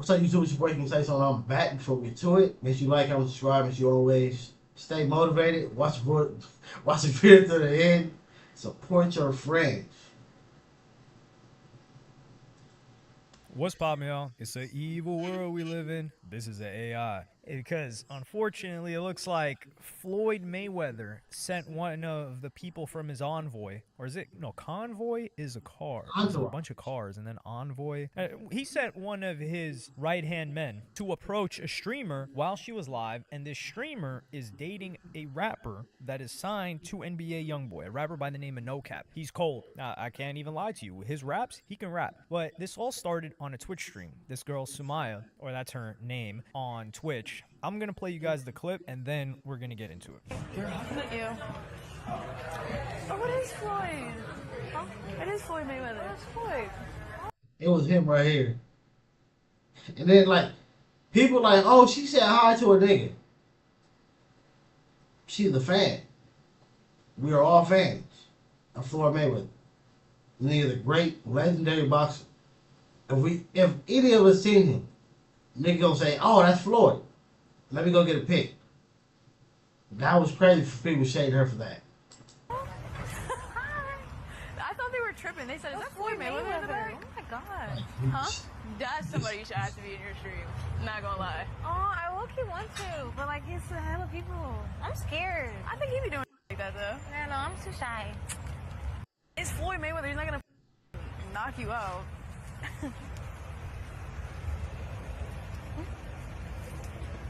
What's up, YouTube? It's your boy, King Say something. I'm back. Before we get to it, make sure you like, comment, subscribe. Make sure you always stay motivated. Watch the video to the end. Support your friends. What's poppin', y'all? It's an evil world we live in. This is the AI. Because, unfortunately, it looks like Floyd Mayweather sent one of the people from his envoy, or is it, no, convoy is a car. There's a bunch of cars, and then envoy. He sent one of his right-hand men to approach a streamer while she was live, and this streamer is dating a rapper that is signed to NBA Youngboy, a rapper by the name of No Cap. He's cold. I can't even lie to you. His raps, he can rap. But this all started on a Twitch stream. This girl, Sumaya, or that's her name, on Twitch. I'm gonna play you guys the clip and then we're gonna get into it. Ew. Oh, what is Floyd? Huh? It is Floyd Mayweather. That's Floyd. It was him right here. And then, like, people like, oh, she said hi to a nigga. She's a fan. We are all fans of Floyd Mayweather. The nigga's a great, legendary boxer. If any of us seen him, nigga gonna say, oh, that's Floyd. Let me go get a pic. That was crazy for people shading her for that. I thought they were tripping. They said, is that Floyd Mayweather in the back? Oh my god. Huh? That's somebody you should ask to be in your stream. Not gonna lie. Oh, I low-key want to, but like it's a hell of people. I'm scared. I think he'd be doing like that though. Man, no, I'm too shy. It's Floyd Mayweather. He's not gonna knock you out.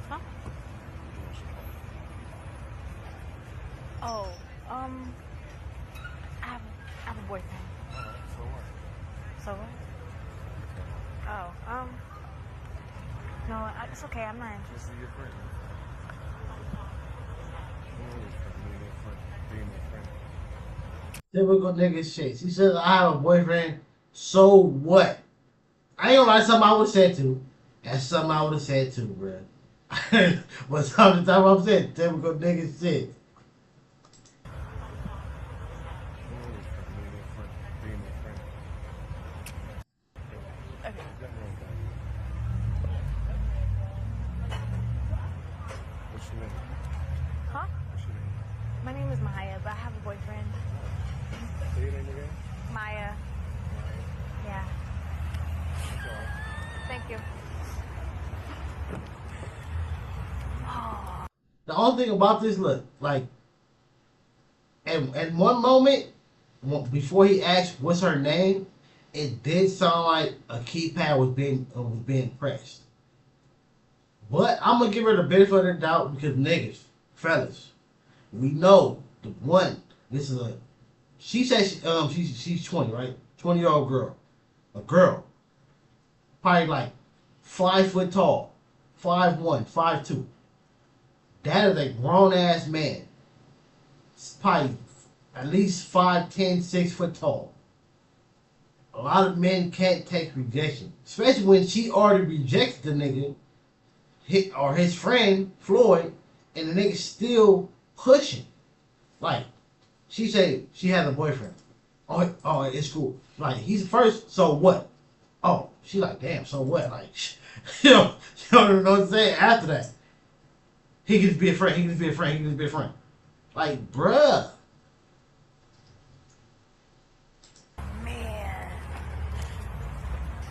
Huh? Oh, I have a boyfriend. So what? Oh, no, it's okay. I'm not interested. Your friend. Typical nigga shit. She says, I have a boyfriend, so what? I ain't gonna lie, something I would have said too. That's something I would have said too, bruh. But sometimes I'm saying, typical nigga shit. What's your name? Huh? What's your name? My name is Maya, but I have a boyfriend. Say your name again? Maya. Yeah. Thank you. The only thing about this, look, like, at one moment, before he asked what's her name, it did sound like a keypad was being pressed. But I'm gonna give her the benefit of the doubt because niggas, fellas, we know the one. This is a. She says she's 20, right? 20-year-old girl, a girl, probably like 5 foot tall, 5'1", 5'2". That is a grown ass man. Probably at least 5'10", 6 foot tall. A lot of men can't take rejection, especially when she already rejected the nigga, or his friend Floyd, and the nigga still pushing. Like, she said she has a boyfriend. Oh, it's cool. Like, he's first. So what? Oh, she like, damn. So what? Like, you don't even know what to say after that. He can just be a friend. He can just be a friend. He can just be a friend. Like, bruh. Man.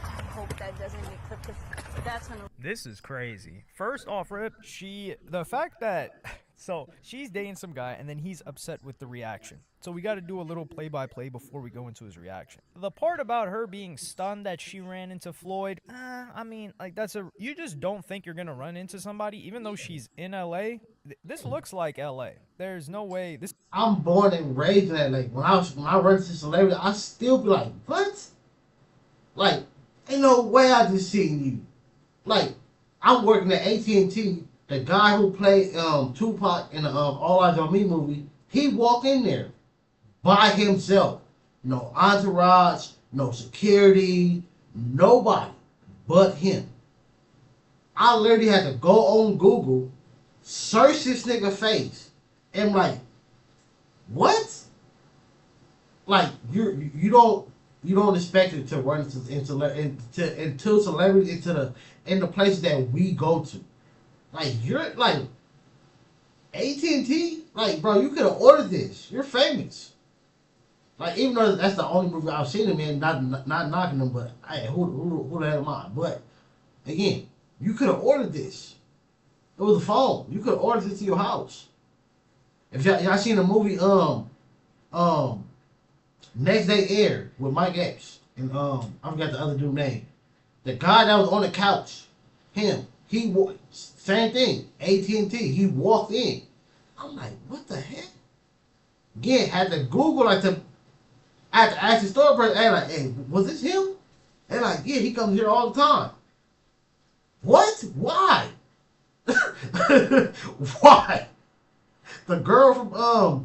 I hope that doesn't get clipped because that's gonna. This is crazy. First off, Rip, the fact that, so she's dating some guy and then he's upset with the reaction. So we got to do a little play-by-play before we go into his reaction. The part about her being stunned that she ran into Floyd, I mean, like you just don't think you're going to run into somebody, even though she's in LA. This looks like LA. There's no way this. I'm born and raised in LA. When I run into celebrity, I still be like, what? Like, ain't no way I just seen you. Like, I'm working at AT&T. The guy who played Tupac in the All Eyes on Me movie, he walked in there by himself. No entourage, no security, nobody but him. I literally had to go on Google, search this nigga face, and like, what? Like, you don't expect it to run into celebrity in the places that we go to. Like you're like AT&T, like bro, you could have ordered this. You're famous. Like even though that's the only movie I've seen him in, not knocking him, but hey, who the hell am I? But again, you could have ordered this. It was a phone. You could have ordered it to your house. If y'all seen the movie Next Day Air with Mike Epps and I forgot the other dude's name. The guy that was on the couch, same thing. AT&T. He walked in. I'm like, what the heck? Again, had to Google I had to ask the store person, hey, was this him? They're like, yeah, he comes here all the time. What? Why? Why? The girl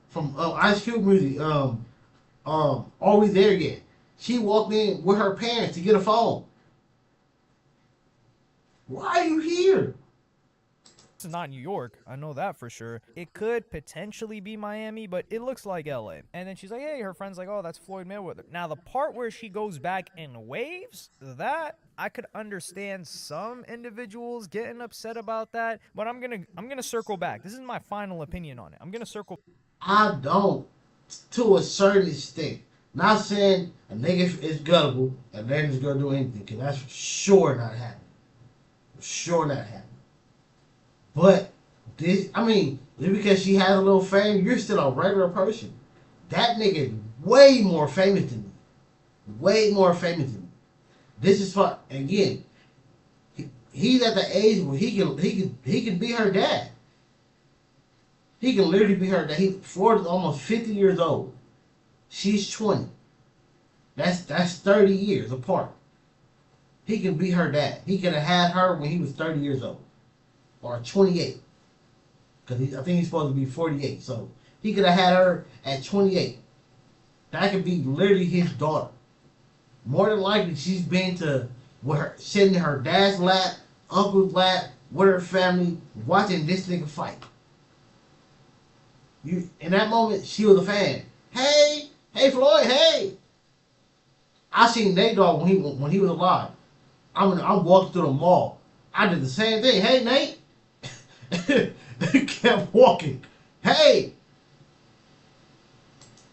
from Ice Cube music, Are We There Yet? She walked in with her parents to get a phone. Why are you here? This is not New York, I know that for sure. It could potentially be Miami, but it looks like LA. And then she's like, hey, her friend's like, oh, that's Floyd Mayweather. Now, the part where she goes back and waves, that I could understand some individuals getting upset about that, but I'm gonna circle back. This is my final opinion on it. I'm gonna circle. I don't, to a certain extent. Not saying a nigga is gullible and letting this girl do anything, because that's for sure not happening. For sure not happening. But just because she has a little fame, you're still a regular person. That nigga is way more famous than me. Way more famous than me. This is for, again, he's at the age where he can be her dad. He can literally be her dad. Floyd is almost 50 years old. She's 20. That's 30 years apart. He can be her dad. He could have had her when he was 30 years old. Or 28. Because I think he's supposed to be 48. So he could have had her at 28. That could be literally his daughter. More than likely, she's been to sitting in her dad's lap, uncle's lap, with her family, watching this nigga fight. In that moment, she was a fan. Hey Floyd, hey. I seen Nate Dogg when he was alive. I'm walking through the mall. I did the same thing. Hey Nate. They kept walking. Hey.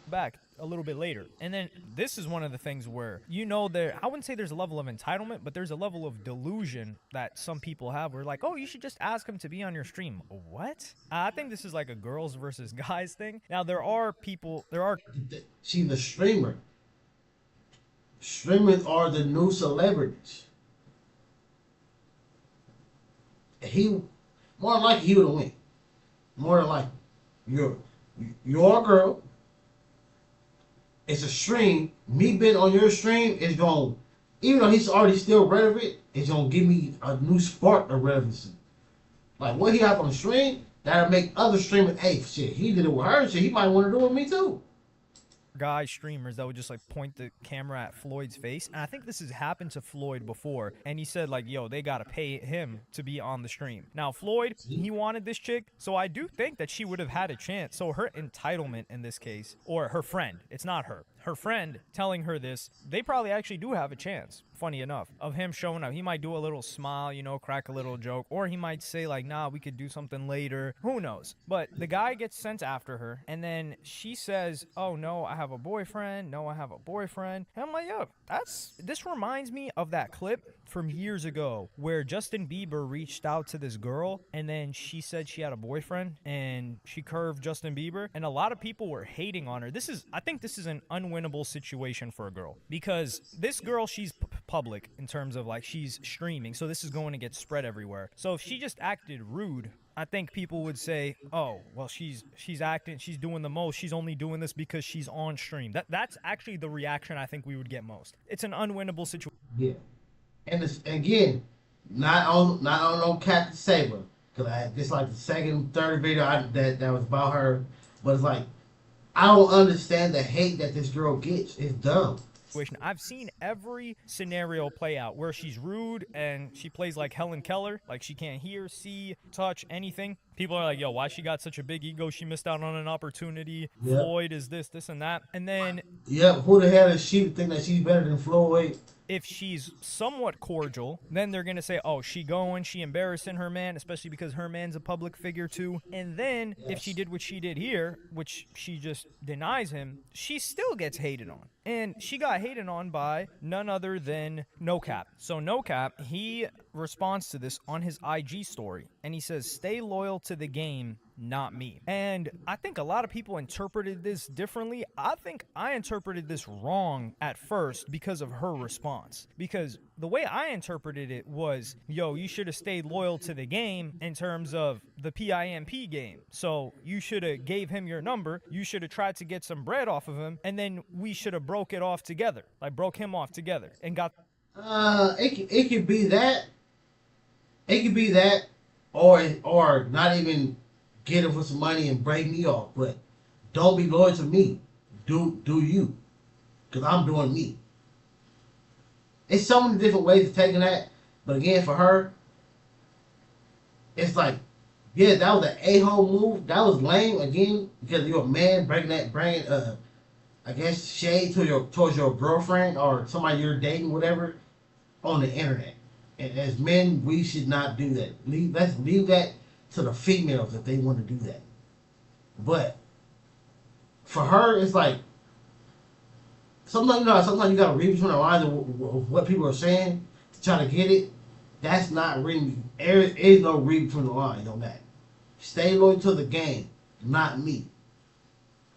Back a little bit later. And then this is one of the things where, I wouldn't say there's a level of entitlement, but there's a level of delusion that some people have where like, oh, you should just ask him to be on your stream. What? I think this is like a girls versus guys thing. Now, She's a streamer. Streamers are the new celebrities. More than likely, he would have win. More than likely. You're a girl. It's a stream. Me being on your stream is going, even though he's already still relevant, it's going to give me a new spark of relevancy. Like what he have on the stream, that'll make other streamers, hey, shit, he did it with her, shit, he might want to do it with me too. Guy streamers that would just like point the camera at Floyd's face, and I think this has happened to Floyd before, and he said like, yo, they gotta pay him to be on the stream. Now Floyd, he wanted this chick, so I do think that she would have had a chance. So her entitlement in this case, or her friend, it's not her friend telling her this, they probably actually do have a chance, funny enough, of him showing up. He might do a little smile, crack a little joke, or he might say like, nah, we could do something later, who knows. But the guy gets sent after her, and then she says, oh no, I have a boyfriend, and I'm like, yo, this reminds me of that clip from years ago where Justin Bieber reached out to this girl, and then she said she had a boyfriend, and she curved Justin Bieber, and a lot of people were hating on her. I think this is an unwinnable situation for a girl, because this girl, she's public in terms of like she's streaming, so this is going to get spread everywhere. So if she just acted rude, I think people would say, oh, well, she's acting, she's doing the most, she's only doing this because she's on stream. That's actually the reaction I think we would get most. It's an unwinnable situation. Yeah. And it's, again, not on no Captain Saber, because this like the second, third video that was about her, but it's like, I don't understand the hate that this girl gets. It's dumb. I've seen every scenario play out where she's rude and she plays like Helen Keller, like she can't hear, see, touch, anything. People are like, yo, why she got such a big ego? She missed out on an opportunity. Yeah. Floyd is this, and that. And then Yeah, who the hell is she to think that she's better than Floyd? if she's somewhat cordial, then they're going to say, oh, she embarrassing her man, especially because her man's a public figure too. And then if she did what she did here, which she just denies him, she still gets hated on. And she got hated on by none other than No Cap. So No Cap, he responds to this on his IG story, and he says, stay loyal to the game, not me. And I think a lot of people interpreted this differently. I think I interpreted this wrong at first because of her response. Because the way I interpreted it was, yo, you should have stayed loyal to the game in terms of the PIMP game. So you should have gave him your number. You should have tried to get some bread off of him. And then we should have broke it off together. Like broke him off together and got... It could be that. It could be that, or not even get him for some money and break me off. But don't be loyal to me. Do you? Because I'm doing me. It's so many different ways of taking that. But again, for her, it's like, yeah, that was an a-hole move. That was lame again because you're a man bringing I guess shade towards your girlfriend or somebody you're dating, whatever, on the internet. And as men, we should not do that. Let's leave that to the females if they want to do that. But for her, it's like sometimes you gotta read between the lines of what people are saying to try to get it. That's not reading. There is no read between the lines on that. Stay loyal to the game, not me.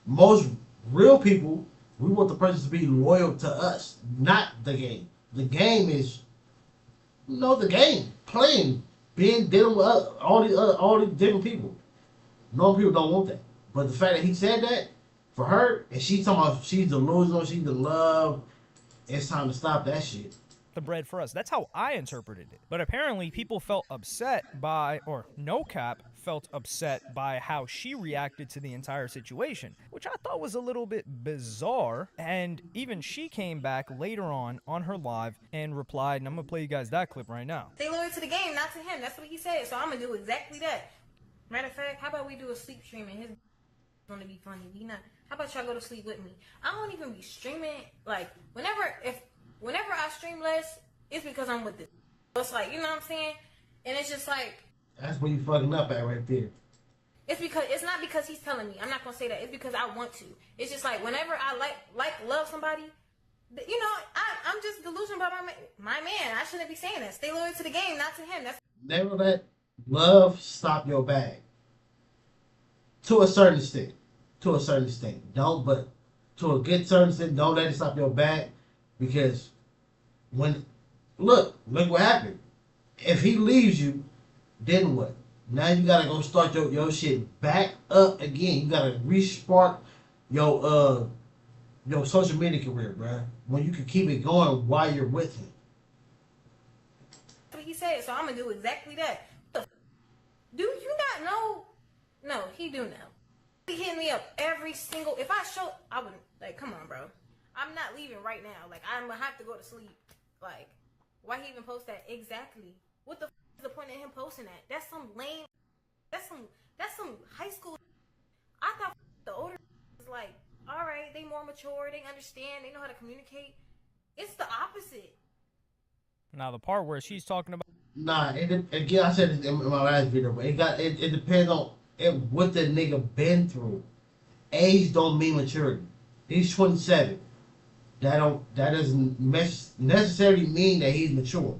Most real people, we want the person to be loyal to us, not the game. The game is, the game, playing, dealing with all these different people. Normal people don't want that. But the fact that he said that, for her, and she's talking about she's delusional, she's in love, it's time to stop that shit. The bread for us. That's how I interpreted it. But apparently people felt upset by, or No Cap felt upset by how she reacted to the entire situation, which I thought was a little bit bizarre. And even she came back later on her live and replied, and I'm going to play you guys that clip right now. Stay loyal to the game, not to him. That's what he said. So I'm going to do exactly that. Matter of fact, how about we do a sleep stream and his going to be funny. How about y'all go to sleep with me? I don't even be streaming. Like, whenever I stream less, it's because I'm with this. It's like, you know what I'm saying? And it's just like, that's where you fucking up at right there. It's not because he's telling me. I'm not gonna say that. It's because I want to. It's just like whenever I love somebody, you know, I'm just delusional about my man. I shouldn't be saying that. Stay loyal to the game, not to him. That's never let love stop your bag. To a certain extent. Don't, but to a good certain extent, don't let it stop your bag. Because look what happened. If he leaves you, then what? Now you gotta go start your shit back up again. You gotta re-spark your social media career, bruh. When you can keep it going while you're with him. what he said, so I'm gonna do exactly that. Do you not know? No, he do know. He hit me up every single. If I show, I wouldn't. Like, come on, bro. I'm not leaving right now. Like, I'm gonna have to go to sleep. Like, why he even post that? Exactly. What the is the point of him posting that? That's some lame. That's some high school. I thought the older was like, all right, they more mature, they understand, they know how to communicate. It's the opposite. Now the part where she's talking about. Nah, again, I said it in my last video, but it depends on what the nigga been through. Age don't mean maturity. He's 27. That doesn't necessarily mean that he's mature.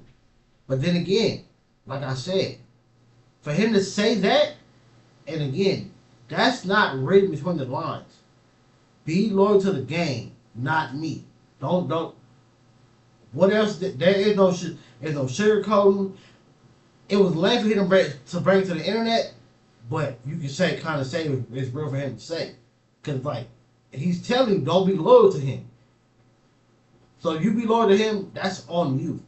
But then again, like I said, for him to say that, and again, that's not written between the lines. Be loyal to the game, not me. Don't. What else? There is no sugarcoating. It was lame for him to bring to the internet, but you can kind of say it's real for him to say, because like he's telling you, don't be loyal to him. So if you be loyal to him, that's on you.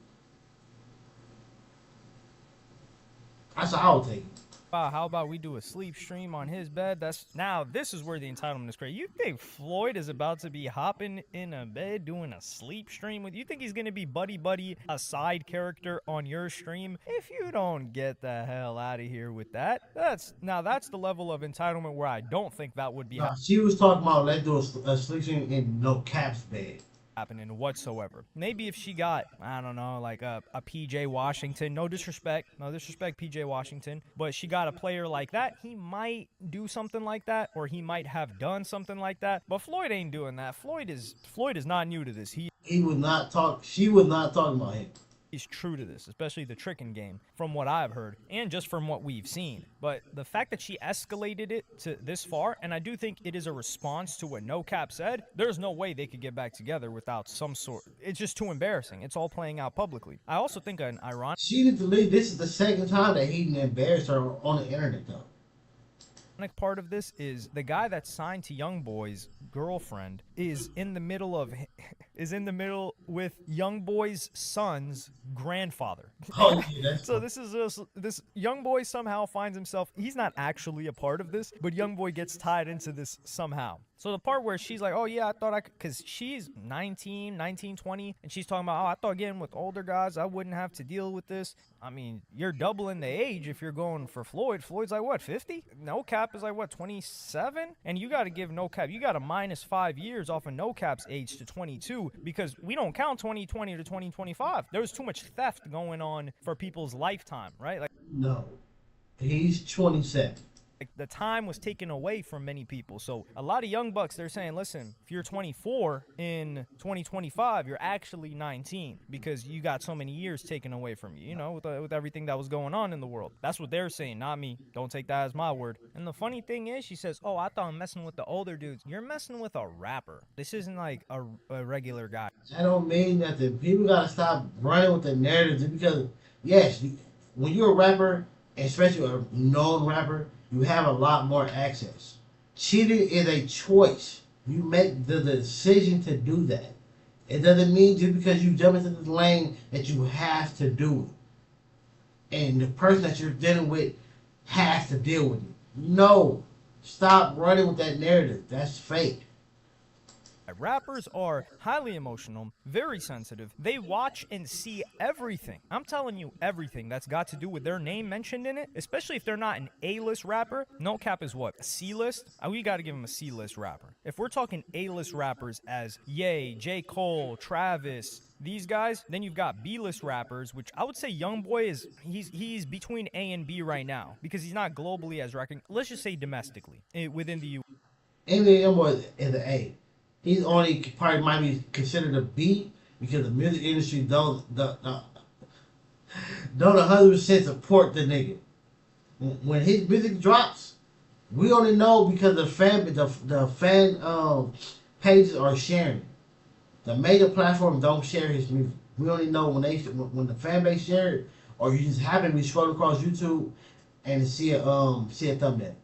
That's how I would take it. How about we do a sleep stream on his bed? This is where the entitlement is crazy. You think Floyd is about to be hopping in a bed doing a sleep stream with you? Think he's gonna be buddy, a side character on your stream? If you don't get the hell out of here with that, that's the level of entitlement where I don't think that would be Nah, she was talking about let's do a sleep stream in no caps bed. happening whatsoever. Maybe if she got, I don't know, like a PJ Washington, no disrespect, PJ Washington, but she got a player like that, he might do something like that, or he might have done something like that. But Floyd ain't doing that. Floyd is not new to this. He would not talk. She was not talking about him. He's true to this, especially the tricking game, from what I've heard and just from what we've seen. But the fact that she escalated it to this far, and I do think it is a response to what No Cap said, there's no way they could get back together without some sort. It's just too embarrassing. It's all playing out publicly. I also think an ironic She needs to leave. This is the second time that he embarrassed her on the internet, though. part of this is the guy that's signed to Youngboy's girlfriend is in the middle with Youngboy's son's grandfather. Oh, yeah, that's So this young boy somehow finds himself, he's not actually a part of this, but young boy gets tied into this somehow. So the part where she's like, oh yeah, I thought I could, because she's 19, 20, and she's talking about, oh, I thought getting with older guys, I wouldn't have to deal with this. I mean, you're doubling the age if you're going for Floyd. Floyd's like, what, 50? No Cap is like, what, 27? And you got to give No Cap, you got to minus 5 years off of No Cap's age to 22, because we don't count 2020 to 2025. There was too much theft going on for people's lifetime, right? no. He's 27. Like the time was taken away from many people. So a lot of young bucks, they're saying, listen, if you're 24 in 2025, you're actually 19 because you got so many years taken away from you, you know, with everything that was going on in the world. That's what they're saying, not me. Don't take that as my word. And the funny thing is, she says, oh, I thought I'm messing with the older dudes. You're messing with a rapper. This isn't like a regular guy. That don't mean nothing. People gotta stop running with the narrative just because, yes, when you're a rapper, especially a known rapper, you have a lot more access. Cheating is a choice. You make the decision to do that. It doesn't mean just because you jump into the lane that you have to do it. And the person that you're dealing with has to deal with it. No. Stop running with that narrative. That's fake. Rappers are highly emotional, very sensitive. They watch and see everything. I'm telling you, everything that's got to do with their name mentioned in it, especially if they're not an A-list rapper. No Cap is what? A C-list? We got to give him a C-list rapper. If we're talking A-list rappers as Ye, J. Cole, Travis, these guys, then you've got B-list rappers, which I would say Youngboy is, he's between A and B right now because he's not globally as recognized. Let's just say domestically within the U.S. Eminem is an A. He's only probably might be considered a B because the music industry don't 100% support the nigga. When his music drops, we only know because the fan pages are sharing. The major platforms don't share his music. We only know when the fan base share it, or you just happen to be scrolling across YouTube and see a thumbnail.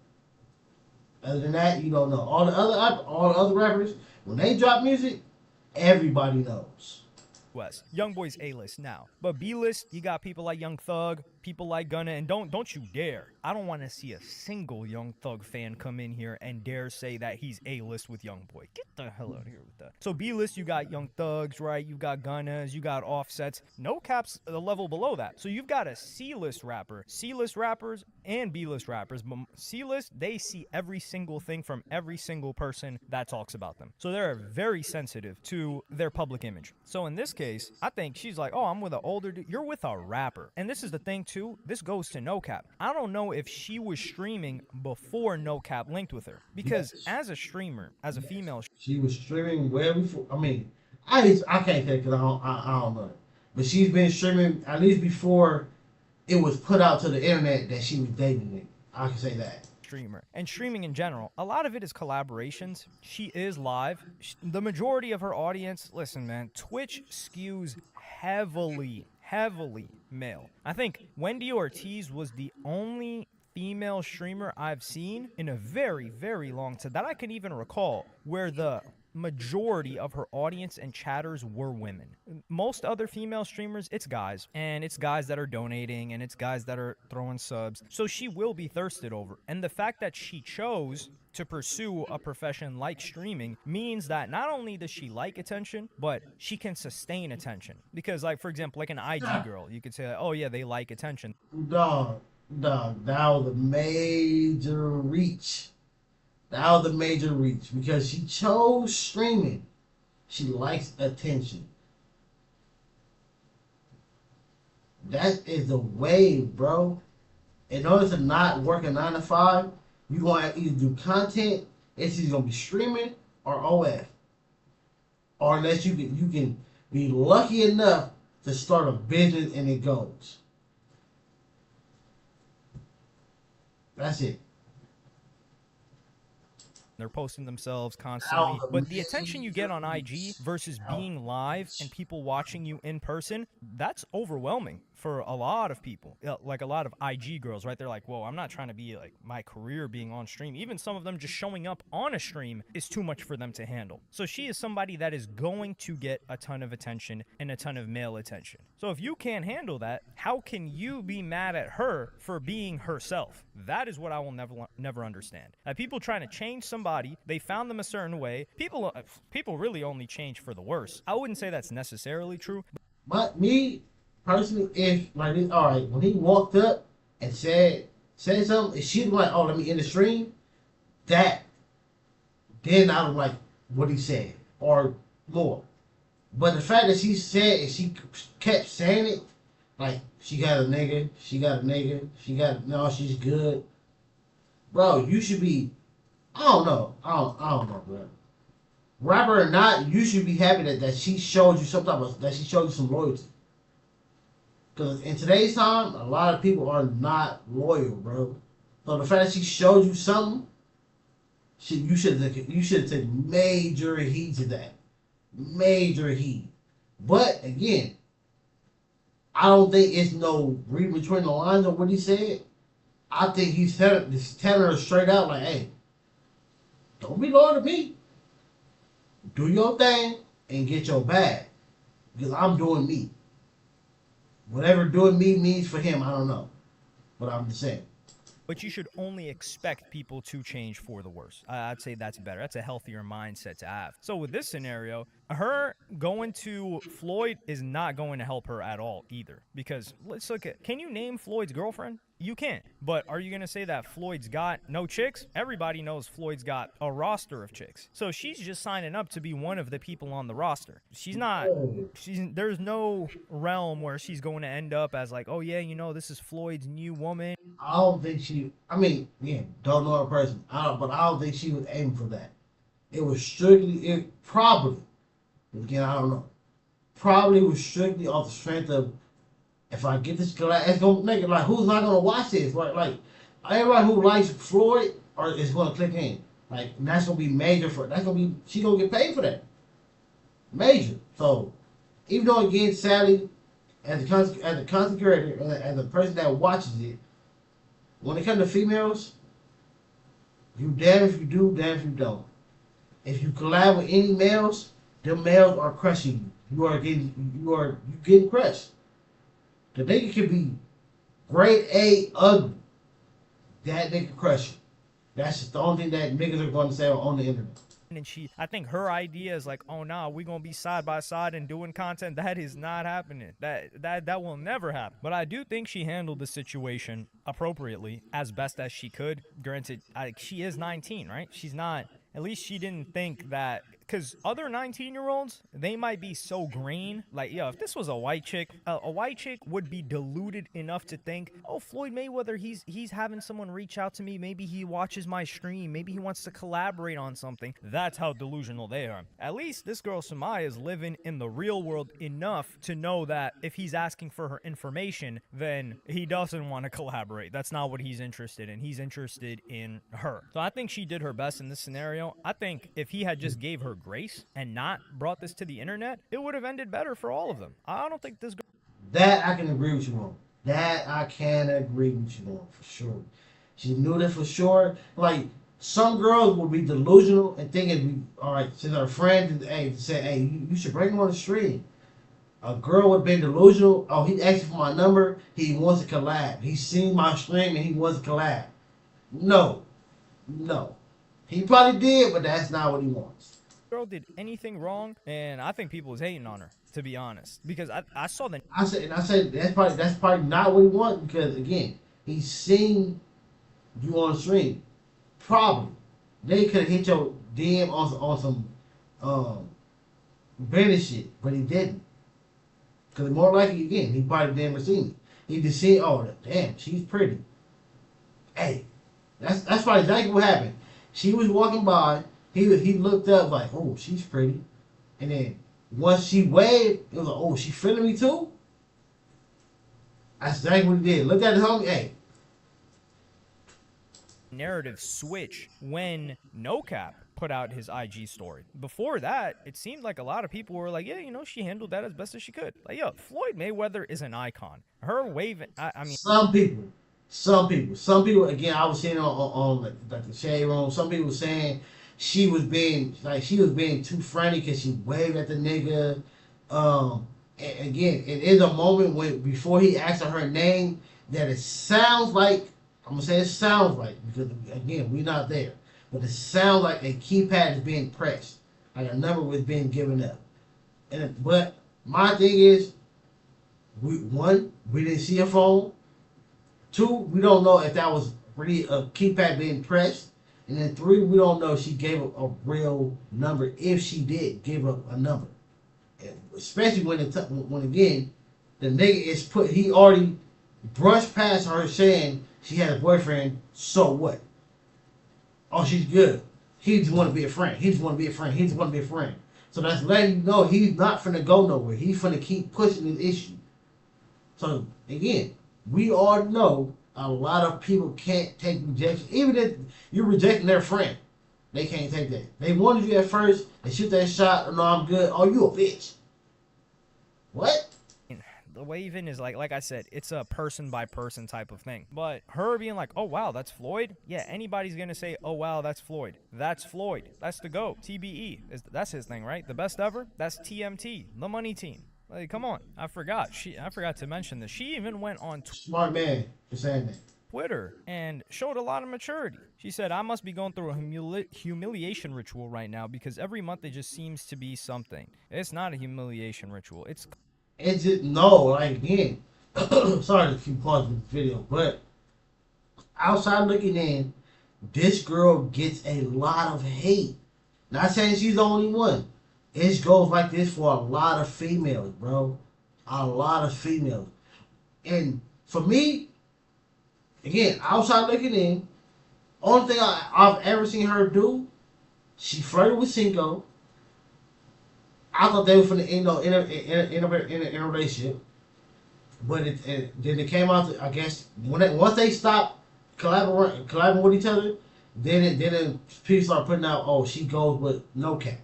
Other than that, you don't know. All the other rappers, when they drop music, everybody knows. Youngboy's A-list now. But B-list, you got people like Young Thug, people like Gunna, and don't you dare. I don't want to see a single Young Thug fan come in here and dare say that he's A-list with Youngboy. Get the hell out of here with that. So B-list, you got Young Thugs, right? You got Gunnas, you got Offsets. No Cap's the level below that. So you've got a C-list rapper, C-list rappers, and B-list rappers. But C-list, they see every single thing from every single person that talks about them. So they're very sensitive to their public image. So in this case, I think she's like, oh, I'm with an older dude. You're with a rapper. And this is the thing too, this goes to No Cap. I don't know if she was streaming before No Cap linked with her. Because as a streamer, as a female, she was streaming way before. I mean, I can't say because I don't know. But she's been streaming at least before it was put out to the internet that she was dating me. I can say that. Streamer and streaming in general, a lot of it is collaborations. She is live. The majority of her audience, listen man, Twitch skews heavily male. I think Wendy Ortiz was the only female streamer I've seen in a very long time that I can even recall where the majority of her audience and chatters were women. Most other female streamers, it's guys, and it's guys that are donating, and it's guys that are throwing subs. So she will be thirsted over. And the fact that she chose to pursue a profession like streaming means that not only does she like attention, but she can sustain attention. Because, like, for example, like an IG girl, you could say, oh yeah, they like attention. Dog, that was a major reach. That was a major reach because she chose streaming. She likes attention. That is the wave, bro. In order to not work a 9 to 5, you gonna either do content, it's either gonna be streaming or OF. Or unless you can be lucky enough to start a business and it goes. That's it. They're posting themselves constantly. But the attention you get on IG versus being live and people watching you in person, that's overwhelming for a lot of people. Like a lot of IG girls, right? They're like, whoa, I'm not trying to be like my career being on stream. Even some of them just showing up on a stream is too much for them to handle. So she is somebody that is going to get a ton of attention and a ton of male attention. So if you can't handle that, how can you be mad at her for being herself? That is what I will never understand. People trying to change somebody, they found them a certain way. People really only change for the worse. I wouldn't say that's necessarily true. But me personally, if like this, all right, when he walked up and said something, if she'd be like, "Oh, let me end the stream," then I would like what he said or more. But the fact that she said and she kept saying it, like she got a nigga, no, she's good, bro. You should be. I don't know, bro. Rapper or not, you should be happy that she showed you that she showed you some loyalty. Because in today's time, a lot of people are not loyal, bro. So the fact that she showed you something, you should take major heed to that. Major heed. But again, I don't think it's no read between the lines of what he said. I think he's telling her straight out, like, hey, don't be loyal to me. Do your thing and get your bag. Because I'm doing me. Whatever doing me means for him, I don't know. But I'm just saying. But you should only expect people to change for the worse. I'd say that's better. That's a healthier mindset to have. So with this scenario, her going to Floyd is not going to help her at all either. Because let's look at, can you name Floyd's girlfriend? You can't. But are you going to say that Floyd's got no chicks? Everybody knows Floyd's got a roster of chicks. So she's just signing up to be one of the people on the roster. There's no realm where she's going to end up as like, oh yeah, you know, this is Floyd's new woman. I don't think don't know her person. But I don't think she was aiming for that. It was probably, again, I don't know. Probably was strictly off the strength of, if I get this girl, it's gonna make it like, who's not gonna watch this? Like everybody who likes Floyd is gonna click in. Like, and that's gonna be major she gonna get paid for that. Major. So even though, again, sadly, as a content creator, as a person that watches it, when it comes to females, you damn if you do, damn if you don't. If you collab with any males, them males are crushing you. You getting crushed. The nigga can be grade A ugly. That nigga crush you. That's just the only thing that niggas are going to say on the internet. And I think her idea is like, oh nah, we gonna be side by side and doing content. That is not happening. That will never happen. But I do think she handled the situation appropriately, as best as she could. Granted, she is 19, right? She's not. At least she didn't think that, because other 19-year-olds, they might be so green. Like, yo, if this was a white chick would be deluded enough to think, oh, Floyd Mayweather, he's having someone reach out to me. Maybe he watches my stream. Maybe he wants to collaborate on something. That's how delusional they are. At least this girl, Samaya, is living in the real world enough to know that if he's asking for her information, then he doesn't want to collaborate. That's not what he's interested in. He's interested in her. So I think she did her best in this scenario. I think if he had just gave her grace and not brought this to the internet, it would have ended better for all of them. I don't think this girl... That I can agree with you on. For sure. She knew that for sure. Like, Some girls will be delusional and thinking, all right, since her friend say, hey, you should bring him on the stream. A girl would have been delusional. Oh, he asked for my number. He wants to collab. He's seen my stream and he wants to collab. No. He probably did, but that's not what he wants. Girl did anything wrong, and I think people was hating on her, to be honest, because I saw the. I said that's probably not what he wants because again, he's seen you on the stream. Probably they could have hit your DM on some British shit, but he didn't. Because more likely again, he probably never seen it. He just seen, oh damn, she's pretty. Hey, that's probably exactly what happened. She was walking by. He looked up like, oh, she's pretty, and then once she waved, it was like, oh, she feeling me too. That's exactly what he did. Look at his homie. Hey. Narrative switch when No Cap put out his IG story. Before that, it seemed like a lot of people were like, yeah, you know, she handled that as best as she could. Like, yo, Floyd Mayweather is an icon. Her waving, I mean, some people. Again, I was seeing on like the shade room. Some people saying she was being too friendly because she waved at the nigga. And again, it is a moment when before he asked her name that it sounds like. I'm gonna say it sounds like because again we're not there, but it sounds like a keypad is being pressed, like a number was being given up. But my thing is, we didn't see a phone. Two, we don't know if that was really a keypad being pressed, and then three, we don't know if she gave up a real number if she did give up a number, and especially when again the nigga he already brushed past her saying she had a boyfriend, so what? Oh, she's good. He just want to be a friend. He just want to be a friend. He just want to be a friend. So that's letting you know he's not finna go nowhere. He's finna keep pushing his issue. So, again, we all know a lot of people can't take rejection. Even if you're rejecting their friend, they can't take that. They wanted you at first. They shoot that shot. No, I'm good. Oh, you a bitch. What? the waving is like I said, it's a person by person type of thing. But her being like, oh wow, that's Floyd. Yeah, anybody's gonna say, oh wow, that's Floyd. That's Floyd. That's the GOAT. TBE that's his thing, right? The best ever. That's TMT, the money team. Like, come on, I forgot to mention this. She even went on smart man for saying that. Twitter and showed a lot of maturity. She said, I must be going through a humiliation ritual right now because every month it just seems to be something. It's not a humiliation ritual. It's just, no, like, again, sorry to keep pausing the video, but outside looking in, this girl gets a lot of hate. Not saying she's the only one. It goes like this for a lot of females, bro. A lot of females. And for me, again, outside looking in, only thing I've ever seen her do, she flirted with Cinco. I thought they were finna in a relationship, but then it came out. I guess once they stopped collaborating with each other, then people start putting out, oh, she goes with No Cap,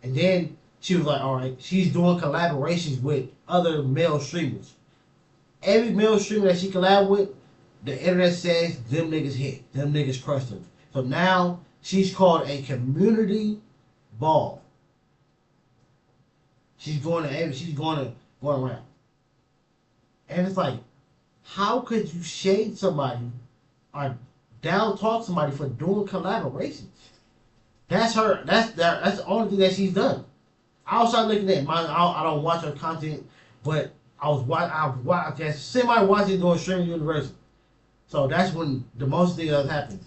and then she was like, all right, she's doing collaborations with other male streamers. Every male streamer that she collabed with, the internet says them niggas hit, them niggas crushed them. So now she's called a community ball. She's going around. And it's like, how could you shade somebody or down talk somebody for doing collaborations? That's her. That's the only thing that she's done. Outside looking at mine, I don't watch her content, but I guess somebody watching doing Streaming University. So that's when the most thing that happened.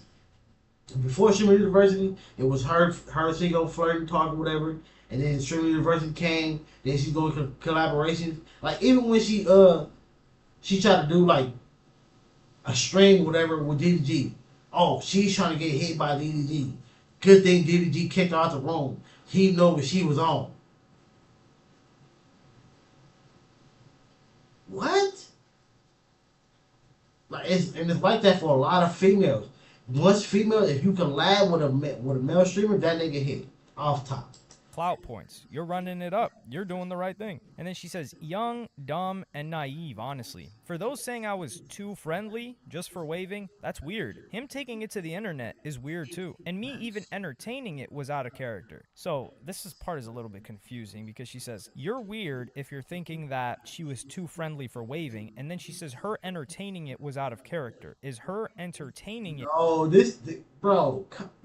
Before Streaming University, it was her single flirting, talking, whatever. And then Streaming University came. Then she's going to collaborations. Like, even when she tried to do like a stream, whatever, with DDG. Oh, she's trying to get hit by DDG. Good thing DDG kicked her out the room. He know what she was on. What? Like, it's like that for a lot of females. Once female, if you collab with a male streamer, that nigga hit off top. clout points. You're running it up. You're doing the right thing. And then she says, young, dumb, and naive, honestly. For those saying I was too friendly just for waving, that's weird. Him taking it to the internet is weird too. And me even entertaining it was out of character. So this part is a little bit confusing because she says, you're weird if you're thinking that she was too friendly for waving. And then she says her entertaining it was out of character. Is her entertaining it? Oh,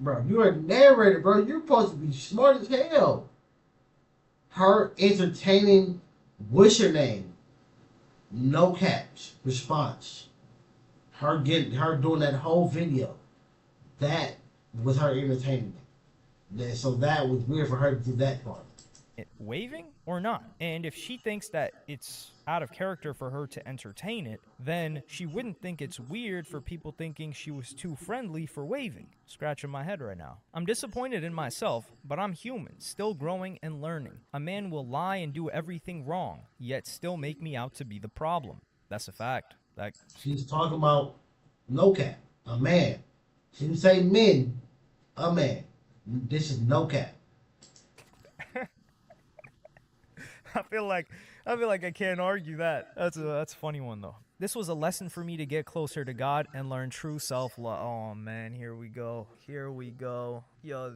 bro, you're a narrator, bro. You're supposed to be smart as hell. Her entertaining, what's your name? No caps response. Her doing that whole video. That was her entertaining. So that was weird for her to do that part. Waving or not? And if she thinks that it's out of character for her to entertain it, then she wouldn't think it's weird for people thinking she was too friendly for waving. Scratching my head right now. I'm disappointed in myself, but I'm human, still growing and learning. A man will lie and do everything wrong, yet still make me out to be the problem. That's a fact. She's talking about no cap, a man. She didn't say men, a man. This is no cap. I feel like I can't argue that. That's a funny one though. This was a lesson for me to get closer to God and learn true self-love. Oh man, here we go. Yo,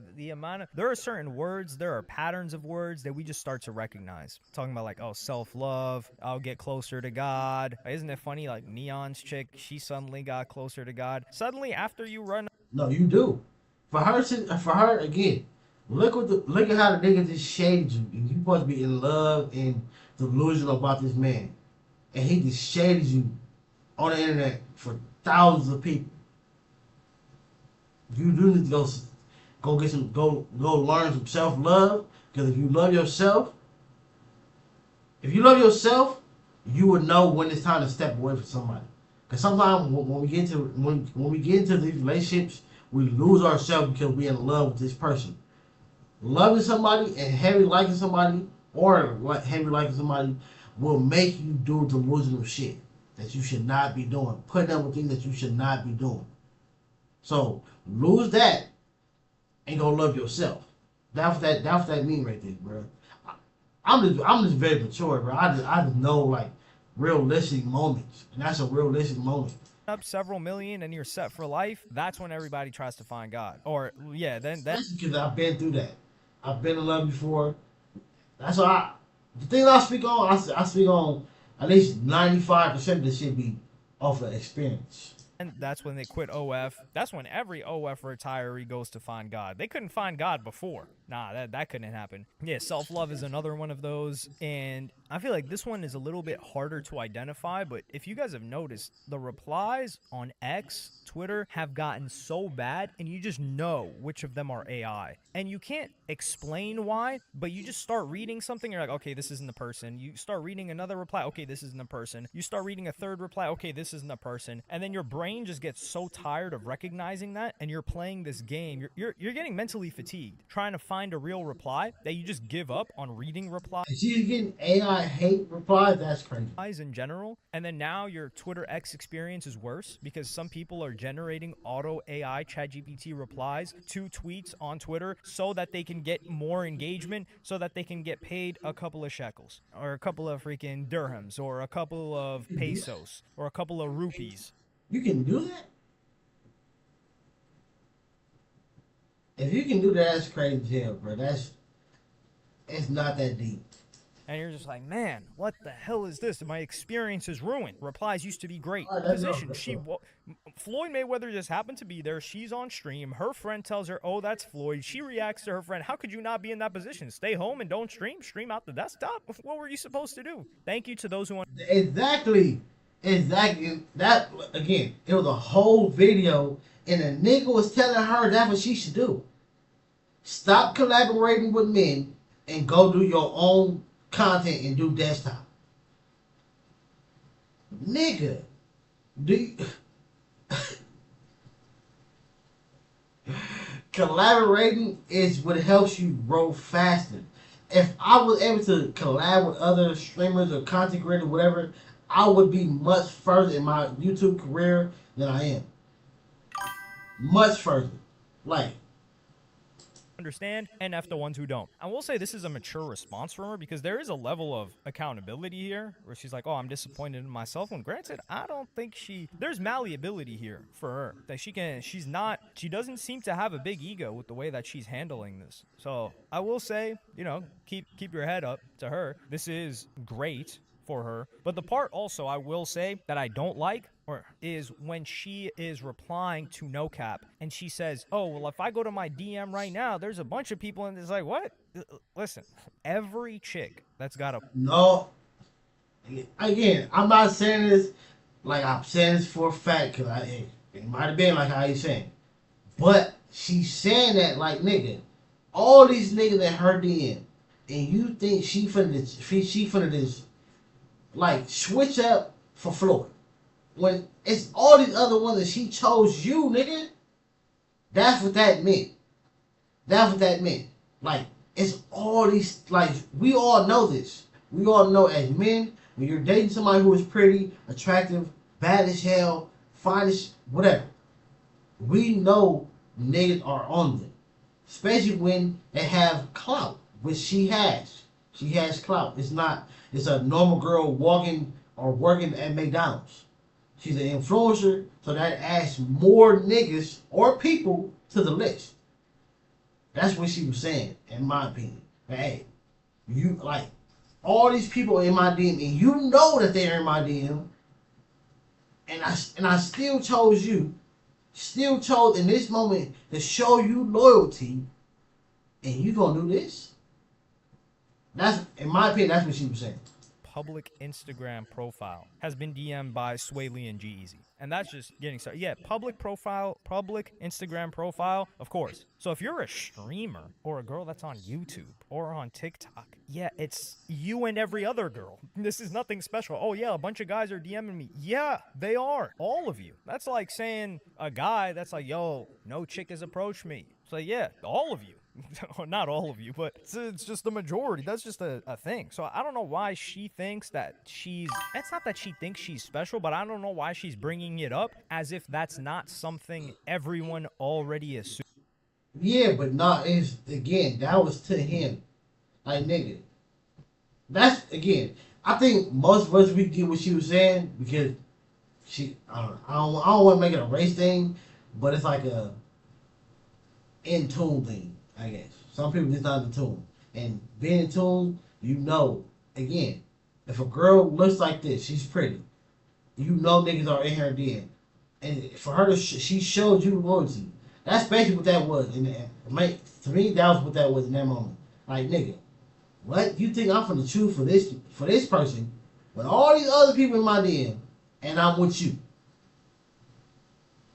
there are certain words, there are patterns of words that we just start to recognize. Talking about like, oh, self-love, I'll get closer to God. Isn't it funny? Like Neon's chick, she suddenly got closer to God. Suddenly after you run. No, you do. For her again. Look at how the nigga just shaded you. You supposed to be in love and delusional about this man, and he just shaded you on the internet for thousands of people. You do need to go learn some self-love, because if you love yourself, you would know when it's time to step away from somebody. Because sometimes when we get into these relationships, we lose ourselves because we're in love with this person. Loving somebody and heavy liking somebody will make you do delusional shit that you should not be doing. Putting up with things that you should not be doing. So lose that and go love yourself. That's what that mean right there, bro. I'm just very mature, bro. I just know like realistic moments, and that's a realistic moment. Up several million and you're set for life. That's when everybody tries to find God. Or yeah, that's because I've been through that. I've been in love before. That's why the thing I speak on, I speak on at least 95% of this shit be off of experience. And that's when they quit OF. That's when every OF retiree goes to find God. They couldn't find God before. Nah, that couldn't happen. Yeah, self-love is another one of those. And I feel like this one is a little bit harder to identify. But if you guys have noticed, the replies on X, Twitter, have gotten so bad. And you just know which of them are AI. And you can't explain why. But you just start reading something. You're like, okay, this isn't the person. You start reading another reply. Okay, this isn't the person. You start reading a third reply. Okay, this isn't the person. And then your brain just gets so tired of recognizing that, and you're playing this game. You're getting mentally fatigued trying to find a real reply that you just give up on reading replies. She's getting AI hate replies. That's crazy. In general, and then now your Twitter X experience is worse because some people are generating auto AI ChatGPT replies to tweets on Twitter so that they can get more engagement, so that they can get paid a couple of shekels or a couple of freaking dirhams or a couple of pesos or a couple of rupees. You can do that? If you can do that, that's crazy as hell, bro. It's not that deep. And you're just like, man, what the hell is this? My experience is ruined. Replies used to be great. Floyd Mayweather just happened to be there. She's on stream. Her friend tells her, oh, that's Floyd. She reacts to her friend. How could you not be in that position? Stay home and don't stream? Stream out the desktop? What were you supposed to do? Thank you to those who... Exactly. That, again, it was a whole video, and a nigga was telling her that's what she should do. Stop collaborating with men and go do your own content and do desktop. Nigga, collaborating is what helps you grow faster. If I was able to collab with other streamers or content creators, whatever, I would be much further in my YouTube career than I am. Much further. Like, understand and F the ones who don't. I will say this is a mature response from her because there is a level of accountability here where she's like, oh, I'm disappointed in myself. When granted, I don't think there's malleability here for her. That she doesn't seem to have a big ego with the way that she's handling this. So I will say, keep your head up to her. This is great for her. But the part also I will say that I don't like is when she is replying to No Cap and she says, oh, well, if I go to my DM right now, there's a bunch of people and it's like, what? Listen, every chick that's got a... No. Again, I'm not saying this like I'm saying this for a fact because it might have been like how you saying. But she's saying that like, nigga, all these niggas at her DM and you think she finna this like switch up for Floyd. When it's all these other ones that she chose you, nigga. That's what that meant. That's what that meant. Like, it's all these, like, we all know this. We all know as men, when you're dating somebody who is pretty, attractive, bad as hell, fine as whatever, we know niggas are on them. Especially when they have clout, which she has. She has clout. It's a normal girl walking or working at McDonald's. She's an influencer, so that adds more niggas or people to the list. That's what she was saying, in my opinion. But hey, you like all these people in my DM, and you know that they're in my DM, and I still chose you, still chose in this moment to show you loyalty, and you gonna do this? That's, in my opinion, that's what she was saying. Public Instagram profile has been DM'd by Sway Lee and G-Eazy. And that's just getting started. Yeah, public Instagram profile, of course. So if you're a streamer or a girl that's on YouTube or on TikTok, yeah, it's you and every other girl. This is nothing special. Oh, yeah, a bunch of guys are DMing me. Yeah, they are. All of you. That's like saying a guy that's like, yo, no chick has approached me. It's like, yeah, all of you. Not all of you, but it's just the majority. That's just a thing. So I don't know why she thinks that it's not that she thinks she's special, but I don't know why she's bringing it up as if that's not something everyone already assumes. Yeah, but not, it's, again, that was to him. Like, nigga. That's, again, I think most of us, we get what she was saying because I don't want to make it a race thing, but it's like a in tune thing. I guess. Some people just not in tune. And being in tune, you know, again, if a girl looks like this, she's pretty. You know niggas are in her DM. And for her she showed you loyalty. That's basically what that was. And to me, that was what that was in that moment. Like, nigga, what? You think I'm finna choose for this person when all these other people in my DM and I'm with you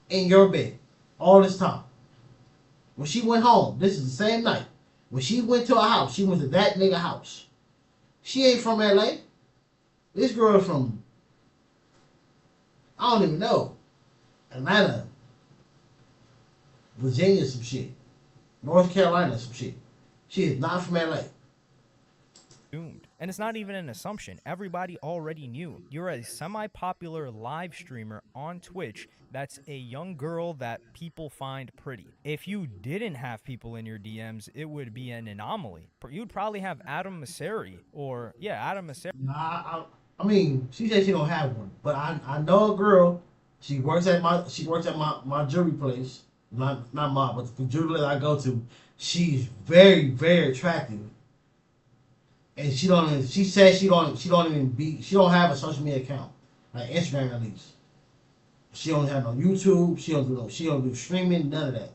in your bed all this time? When she went home, this is the same night. When she went to a house, she went to that nigga house. She ain't from LA. This girl from, I don't even know, Atlanta, Virginia, some shit. North Carolina, some shit. She is not from LA. And it's not even an assumption. Everybody already knew. You're a semi-popular live streamer on Twitch that's a young girl that people find pretty. If you didn't have people in your DMs, it would be an anomaly. You'd probably have Adam Mosseri or, yeah, Adam Mosseri. Nah, I mean, she said she don't have one. But I know a girl, she works at my jewelry place. Not mine, but the jewelry I go to. She's very, very attractive. And she says she don't have a social media account, like Instagram at least. She don't have no YouTube. She don't do streaming, none of that.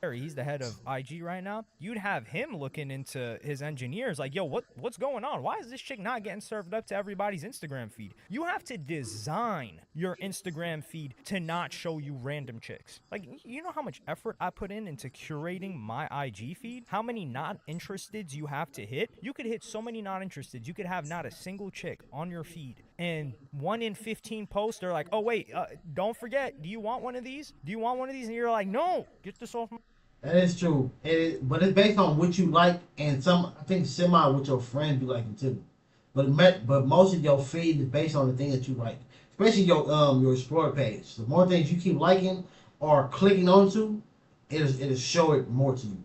He's the head of IG right now. You'd have him looking into his engineers like, yo, what's going on? Why is this chick not getting served up to everybody's Instagram feed? You have to design your Instagram feed to not show you random chicks. Like, you know how much effort I put into curating my IG feed? How many not interesteds you have to hit? You could hit so many not interesteds. You could have not a single chick on your feed. And 1 in 15 posts, they're like, oh, wait, don't forget, do you want one of these? Do you want one of these? And you're like, no, get this off my... That is true. But it's based on what you like and I think semi what your friends be liking too. But most of your feed is based on the thing that you like. Especially your explore page. The more things you keep liking or clicking onto, it'll show it more to you.